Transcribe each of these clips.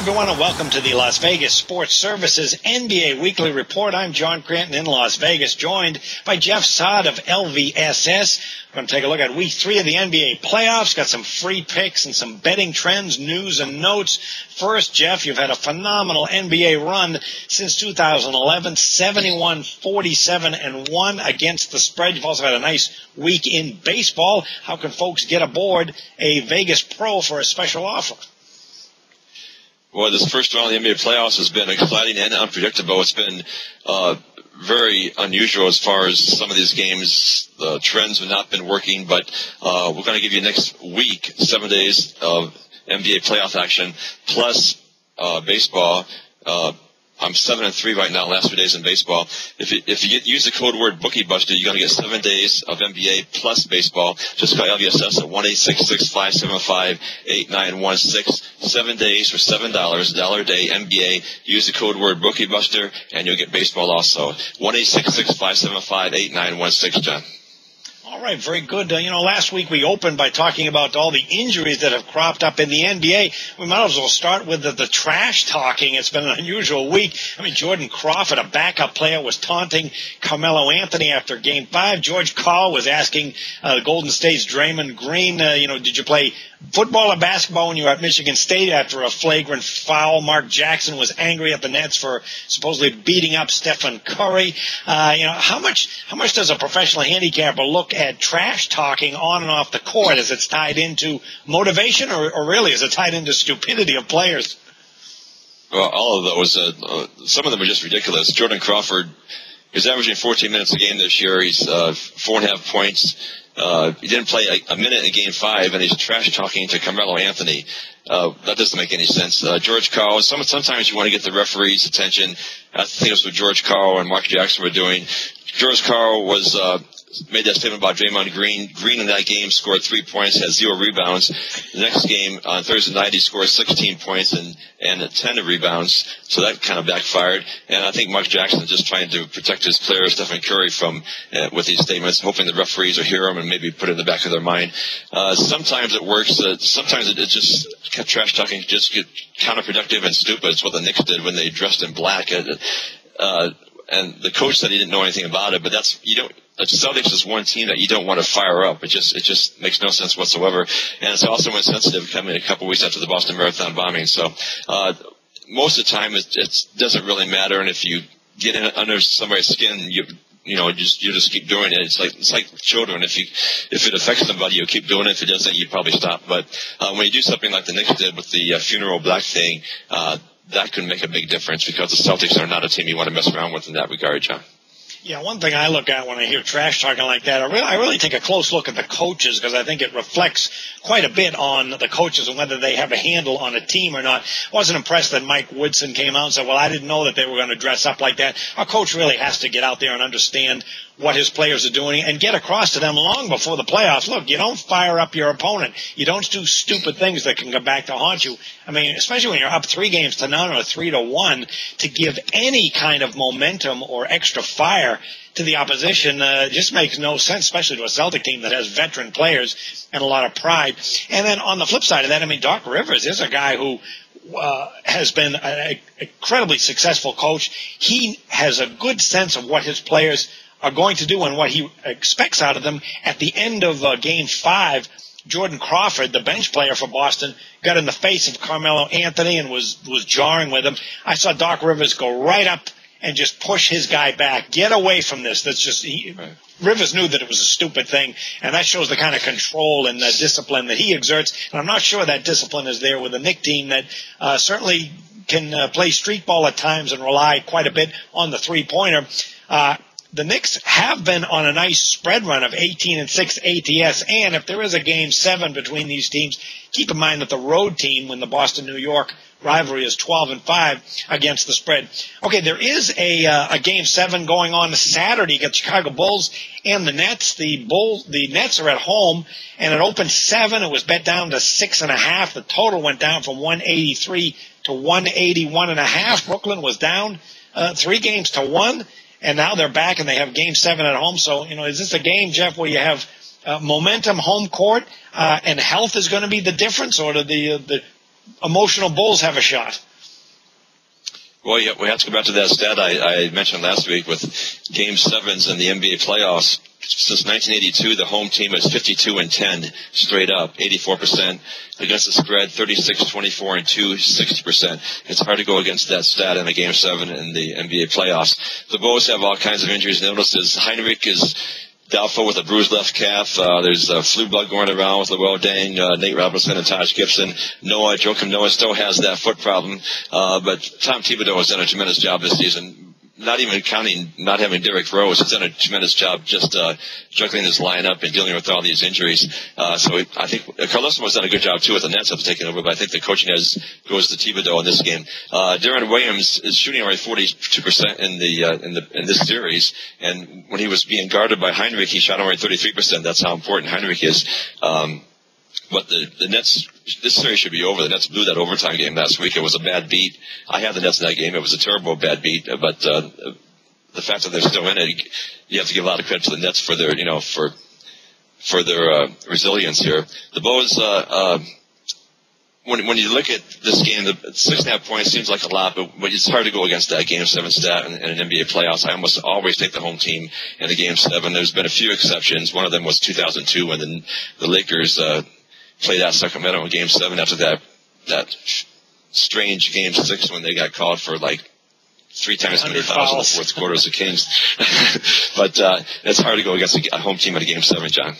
everyone, and welcome to the Las Vegas Sports Services NBA Weekly Report. I'm John Cranton in Las Vegas, joined by Jeff Saad of LVSS. We're going to take a look at Week 3 of the NBA playoffs. Got some free picks and some betting trends, news, and notes. First, Jeff, you've had a phenomenal NBA run since 2011, 71-47-1 against the spread. You've also had a nice week in baseball. How can folks get aboard a Vegas Pro for a special offer? Well, this first round of the NBA playoffs has been exciting and unpredictable. It's been very unusual as far as some of these games. The trends have not been working, but we're going to give you next week 7 days of NBA playoff action plus baseball. I'm 7-3 right now, last 3 days in baseball. If you use the code word BookieBuster, you're going to get 7 days of NBA plus baseball. Just call LVSS at 1-866-575-8916. 7 days for $7, $1 a day, NBA. Use the code word BookieBuster, and you'll get baseball also. 1-866-575-8916, John. All right, very good. Last week we opened by talking about all the injuries that have cropped up in the NBA. We might as well start with the trash talking. It's been an unusual week. Jordan Crawford, a backup player, was taunting Carmelo Anthony after Game 5. George Karl was asking Golden State's Draymond Green, did you play football or basketball when you were at Michigan State after a flagrant foul? Mark Jackson was angry at the Nets for supposedly beating up Stephen Curry. How much does a professional handicapper look at trash talking on and off the court? Is it tied into motivation, or really is it tied into stupidity of players? Well, all of those. Some of them are just ridiculous. Jordan Crawford is averaging 14 minutes a game this year. He's 4.5 points. He didn't play a minute in Game 5, and he's trash talking to Carmelo Anthony. That doesn't make any sense. George Karl, sometimes you want to get the referee's attention. I think it was what George Karl and Mark Jackson were doing. George Karl made that statement about Draymond Green. Green in that game scored 3 points, had 0 rebounds. The next game, on Thursday night, he scored 16 points and 10 rebounds. So that kind of backfired. And I think Mark Jackson is just trying to protect his player, Stephen Curry, with these statements, hoping the referees will hear them and maybe put it in the back of their mind. Sometimes it works. Sometimes it just trash talking just get counterproductive and stupid. It's what the Knicks did when they dressed in black. And the coach said he didn't know anything about it, but the Celtics is one team that you don't want to fire up. It just makes no sense whatsoever. And it's also insensitive coming a couple weeks after the Boston Marathon bombing. So, most of the time it doesn't really matter. And if you get under somebody's skin, you just keep doing it. It's like children. If it affects somebody, you'll keep doing it. If it doesn't, you probably stop. But, when you do something like the Knicks did with the funeral black thing, that could make a big difference because the Celtics are not a team you want to mess around with in that regard, John. Yeah, one thing I look at when I hear trash talking like that, I really take a close look at the coaches because I think it reflects quite a bit on the coaches and whether they have a handle on a team or not. I wasn't impressed that Mike Woodson came out and said, well, I didn't know that they were going to dress up like that. Our coach really has to get out there and understand what his players are doing and get across to them long before the playoffs. Look, you don't fire up your opponent. You don't do stupid things that can come back to haunt you. Especially when you're up 3-0 or 3-1, to give any kind of momentum or extra fire to the opposition just makes no sense, especially to a Celtic team that has veteran players and a lot of pride. And then on the flip side of that, Doc Rivers is a guy who has been an incredibly successful coach. He has a good sense of what his players are going to do and what he expects out of them. At the end of Game 5, Jordan Crawford, the bench player for Boston, got in the face of Carmelo Anthony and was jarring with him. I saw Doc Rivers go right up and just push his guy back. Get away from this. Rivers knew that it was a stupid thing, and that shows the kind of control and discipline that he exerts. And I'm not sure that discipline is there with a Knick team that certainly can play street ball at times and rely quite a bit on the three-pointer. The Knicks have been on a nice spread run of 18-6 ATS, and if there is a Game 7 between these teams, keep in mind that the road team, when the Boston-New York rivalry, is 12-5 against the spread. Okay, there is a Game 7 going on Saturday against Chicago Bulls and the Nets. The Nets are at home, and it opened 7. It was bet down to 6.5. The total went down from 183 to 181.5. Brooklyn was down 3-1. And now they're back and they have Game 7 at home. So, is this a game, Jeff, where you have momentum, home court, and health is going to be the difference, or do the emotional Bulls have a shot? Well, yeah, we have to go back to that stat I mentioned last week with Game 7s in the NBA playoffs. Since 1982, the home team is 52-10 straight up, 84%. Against the spread, 36-24-2, 60%. It's hard to go against that stat in a Game 7 in the NBA playoffs. The Bulls have all kinds of injuries. Notice Heinrich is doubtful with a bruised left calf. There's flu bug going around with Lowell Dang, Nate Robinson, and Taj Gibson. Joakim Noah still has that foot problem. But Tom Thibodeau has done a tremendous job this season. Not even counting not having Derrick Rose, has done a tremendous job just juggling this lineup and dealing with all these injuries. So I think Carlson has done a good job too with the Nets have taken over, but I think the coaching goes to Thibodeau in this game. Deron Williams is shooting already 42% in this series, and when he was being guarded by Heinrich, he shot already 33%. That's how important Heinrich is. But the Nets, this series should be over. The Nets blew that overtime game last week. It was a bad beat. I had the Nets in that game. It was a terrible bad beat. But the fact that they're still in it, you have to give a lot of credit to the Nets for their, for their resilience here. The Bulls, when you look at this game, the 6.5 points seems like a lot, but it's hard to go against that Game 7 stat in an NBA playoffs. I almost always take the home team in the Game 7. There's been a few exceptions. One of them was 2002 when the Lakers played out Sacramento in Game 7 after that strange Game 6 when they got called for like 3 times as many fouls in the fourth quarter as the Kings. But it's hard to go against a home team at a Game 7, John.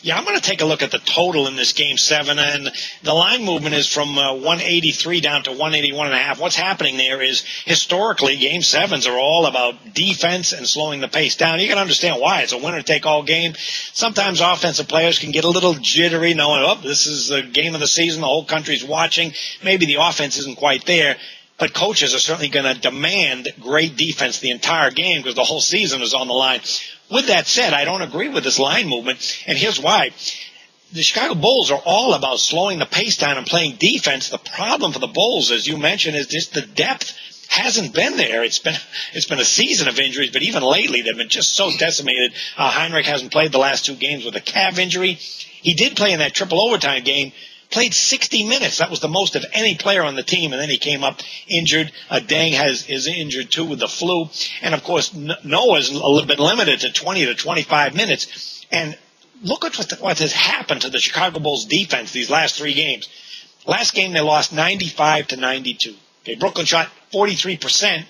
Yeah, I'm going to take a look at the total in this Game 7, and the line movement is from 183 down to 181.5. What's happening there is, historically, Game 7s are all about defense and slowing the pace down. You can understand why. It's a winner-take-all game. Sometimes offensive players can get a little jittery, knowing, oh, this is the game of the season, the whole country's watching. Maybe the offense isn't quite there. But coaches are certainly going to demand great defense the entire game because the whole season is on the line. With that said, I don't agree with this line movement, and here's why. The Chicago Bulls are all about slowing the pace down and playing defense. The problem for the Bulls, as you mentioned, is just the depth hasn't been there. It's been a season of injuries, but even lately they've been just so decimated. Heinrich hasn't played the last 2 games with a calf injury. He did play in that triple overtime game. Played 60 minutes. That was the most of any player on the team, and then he came up injured. Dang is injured, too, with the flu. And, of course, Noah's been limited to 20 to 25 minutes. And look at what has happened to the Chicago Bulls defense these last 3 games. Last game they lost 95-92. Okay, Brooklyn shot 43%.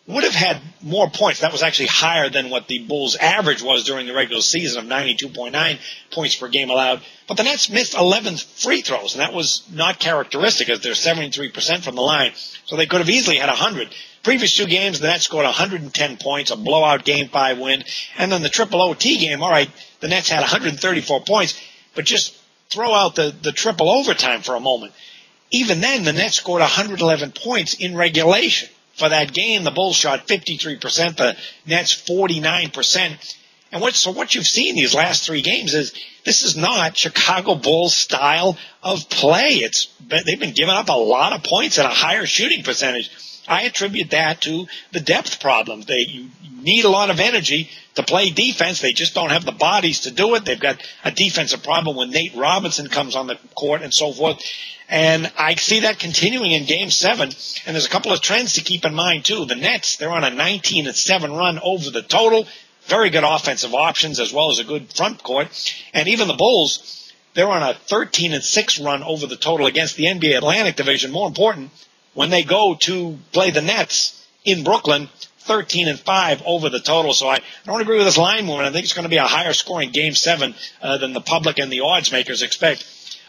Would have had more points. That was actually higher than what the Bulls' average was during the regular season of 92.9 points per game allowed. But the Nets missed 11 free throws, and that was not characteristic as they're 73% from the line. So they could have easily had 100. Previous 2 games, the Nets scored 110 points, a blowout Game 5 win. And then the triple OT game, all right, the Nets had 134 points, but just throw out the triple overtime for a moment. Even then, the Nets scored 111 points in regulation. For that game, the Bulls shot 53%, the Nets 49%. And what you've seen these last 3 games is this is not Chicago Bulls style of play. They've been giving up a lot of points at a higher shooting percentage. I attribute that to the depth problem. You need a lot of energy to play defense. They just don't have the bodies to do it. They've got a defensive problem when Nate Robinson comes on the court and so forth. And I see that continuing in Game 7. And there's a couple of trends to keep in mind, too. The Nets, they're on a 19-7 run over the total. Very good offensive options as well as a good front court. And even the Bulls, they're on a 13-6 run over the total against the NBA Atlantic Division. More important, when they go to play the Nets in Brooklyn, 13-5 over the total. So I don't agree with this line movement. I think it's going to be a higher scoring Game 7 than the public and the odds makers expect.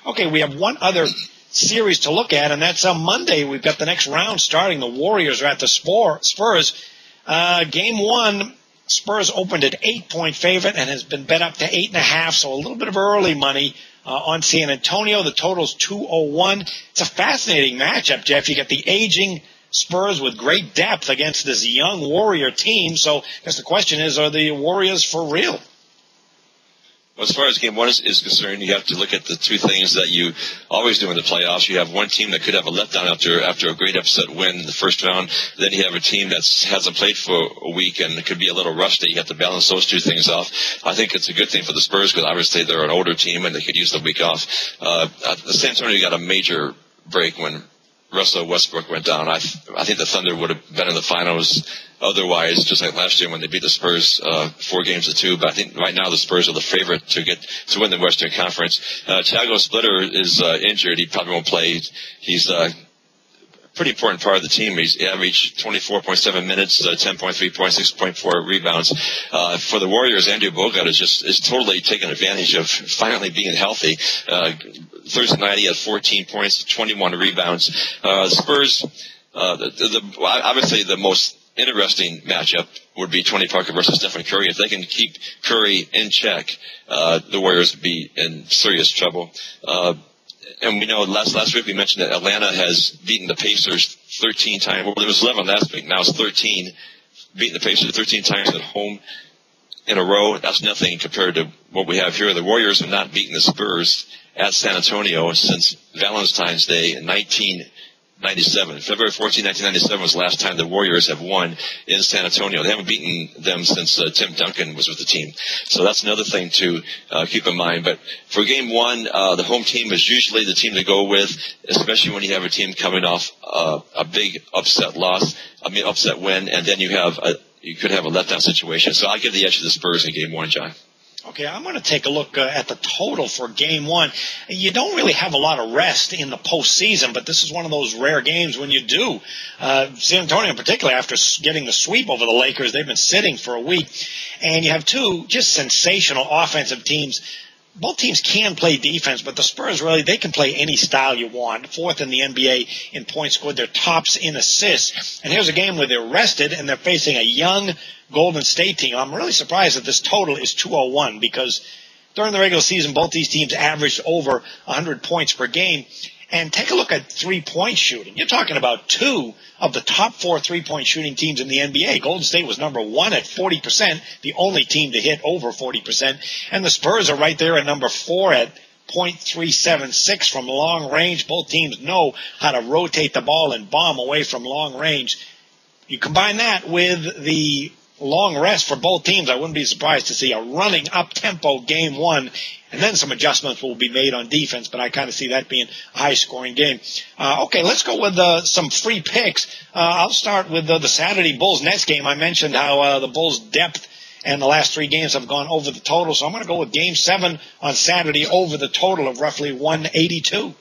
Okay, we have one other series to look at, and that's on Monday. We've got the next round starting. The Warriors are at the Spurs. Game 1, Spurs opened at 8-point favorite and has been bet up to 8.5, so a little bit of early money on San Antonio. The total's 201. It's a fascinating matchup, Jeff. You got the aging Spurs with great depth against this young Warrior team. So I guess the question is, are the Warriors for real? Well, as far as Game 1 is concerned, you have to look at the 2 things that you always do in the playoffs. You have one team that could have a letdown after a great upset win in the first round. Then you have a team that hasn't played for a week and it could be a little rusty. You have to balance those 2 things off. I think it's a good thing for the Spurs because obviously they're an older team and they could use the week off. San Antonio got a major break when Russell Westbrook went down, I think the Thunder would have been in the finals otherwise, just like last year when they beat the Spurs 4-2. But I think right now the Spurs are the favorite to win the Western Conference. Thiago Splitter is injured. He probably won't play. He's pretty important part of the team. He's averaged 24.7 minutes, 10.3 points, 6.4 rebounds. For the Warriors, Andrew Bogut is totally taking advantage of finally being healthy. Thursday night he had 14 points, 21 rebounds. Spurs, obviously the most interesting matchup would be Tony Parker versus Stephen Curry. If they can keep Curry in check, the Warriors would be in serious trouble. And we know last week we mentioned that Atlanta has beaten the Pacers 13 times. Well, there was 11 last week. Now it's 13. Beating the Pacers 13 times at home in a row. That's nothing compared to what we have here. The Warriors have not beaten the Spurs at San Antonio since Valentine's Day in 1997. February 14, 1997 was the last time the Warriors have won in San Antonio. They haven't beaten them since Tim Duncan was with the team. So that's another thing to keep in mind. But for game one, the home team is usually the team to go with, especially when you have a team coming off a big upset win, and then you could have a letdown situation. So I'll give the edge to the Spurs in game one, John. Okay, I'm going to take a look at the total for game one. You don't really have a lot of rest in the postseason, but this is one of those rare games when you do. San Antonio in particular, after getting the sweep over the Lakers, they've been sitting for a week. And you have two just sensational offensive teams. Both teams can play defense, but the Spurs really, they can play any style you want. Fourth in the NBA in points scored. They're tops in assists. And here's a game where they're rested and they're facing a young Golden State team. I'm really surprised that this total is 201 because during the regular season, both these teams averaged over 100 points per game. And take a look at three-point shooting. You're talking about two of the top four three-point shooting teams in the NBA. Golden State was number one at 40%, the only team to hit over 40%. And the Spurs are right there at number four at .376 from long range. Both teams know how to rotate the ball and bomb away from long range. You combine that with the long rest for both teams, I wouldn't be surprised to see a running up-tempo game one, and then some adjustments will be made on defense, but I kind of see that being a high-scoring game. Okay, let's go with some free picks. I'll start with the Saturday Bulls-Nets game. I mentioned how the Bulls' depth and the last three games have gone over the total, so I'm going to go with Game 7 on Saturday over the total of roughly 182.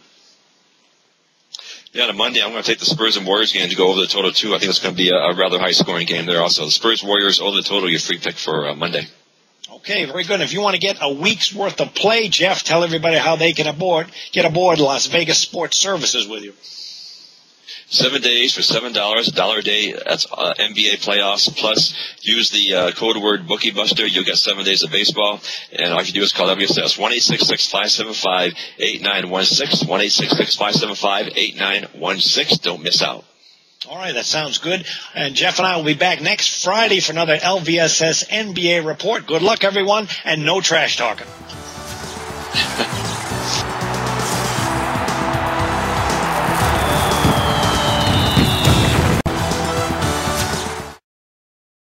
Yeah, on Monday, I'm going to take the Spurs and Warriors game to go over the total, too. I think it's going to be a rather high-scoring game there also. The Spurs-Warriors over the total, your free pick for Monday. Okay, very good. If you want to get a week's worth of play, Jeff, tell everybody how they can get aboard Las Vegas Sports Services with you. 7 days for $7, $1 a day. That's NBA playoffs. Plus, use the code word BookieBuster. You'll get 7 days of baseball. And all you do is call LVSS 1-866-575-8916. 1-866-575-8916. Don't miss out. All right, that sounds good. And Jeff and I will be back next Friday for another LVSS NBA report. Good luck, everyone, and no trash talking.